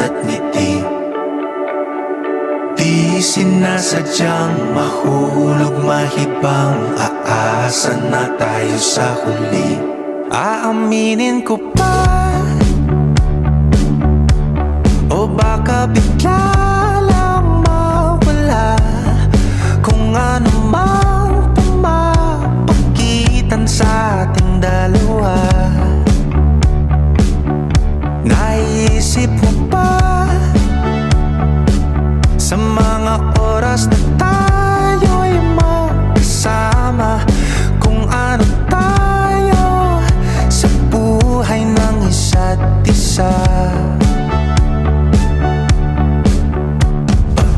at ngiti. Di sinasadyang mahulog mahibang, aasa na tayo sa huli. Aaminin ko pa, o baka bigla lang mawala kung ano mang pumapagitan sa ating dalawa. Naisip mo ba sa mga oras na tayo'y magkasama, kung ano tayo sa buhay ng isa't isa?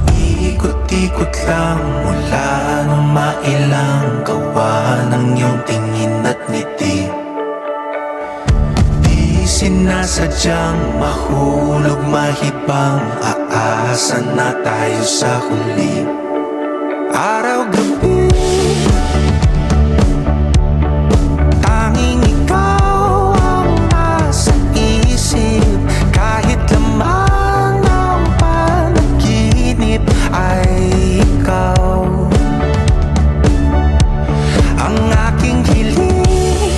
Paikot-ikot lang mula nung mailang gawa ng iyong tingin at ngiti. Di sinasadyang mahulog mahibang, aasa na tayo sa huli. Araw-gabi tanging ikaw ang nasa isip, kahit lamang ng panaginip ay ikaw. Ang aking hiling,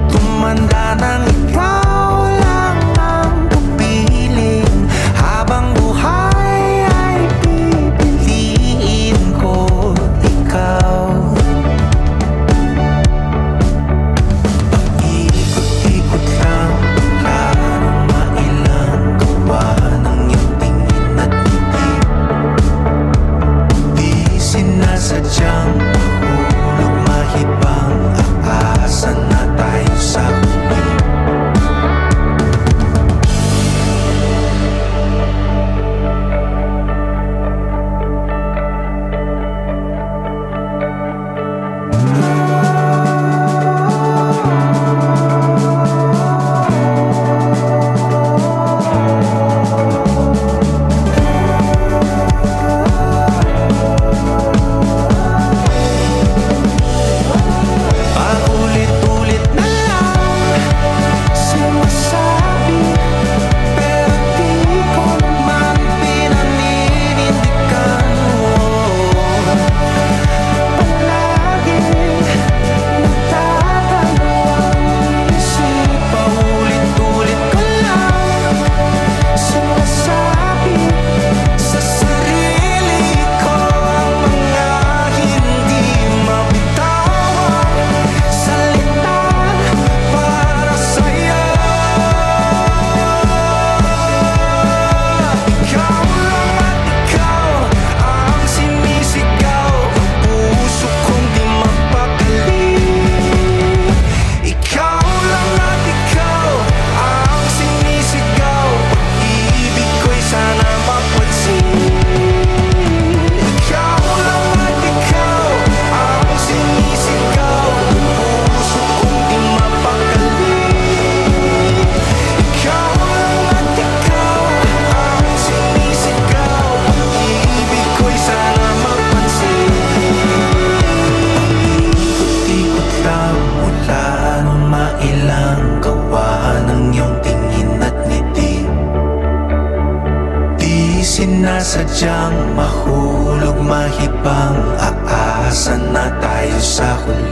tumanda ng ikaw lang ang kapiling, habang buhay ay pipiliin ko ikaw. Paikot-ikot lang mula nung mailang gawa ng iyong tingin at ngiti. Di sinasadyang mahulog mahibang, aasa na tayo sa huli. Paulit-ulit na lang sinasabi, pero di ko naman pinaninindigan mo. Palaging nagdadalawang isip, paulit-ulit ko lang sinasabi sa sarili ko ang mga hindi mabitawang salita para sa'yo. Ikaw lang at ikaw ang sinisigaw, ang puso kong di mapakali. Ikaw lang at ikaw ang sinisigaw, pag-ibig ko'y sana mapansin. Ikaw lang at ikaw ang sinisigaw, ang puso kong di mapakali. Ikaw lang at ikaw ang sinisigaw, pag-ibig ko'y sana mapansin. Paikot-ikot lang mula nung mailang gawa ng iyong tingin at ngiti. Di sinasadyang mahulog mahibang, aasa na tayo sa huli.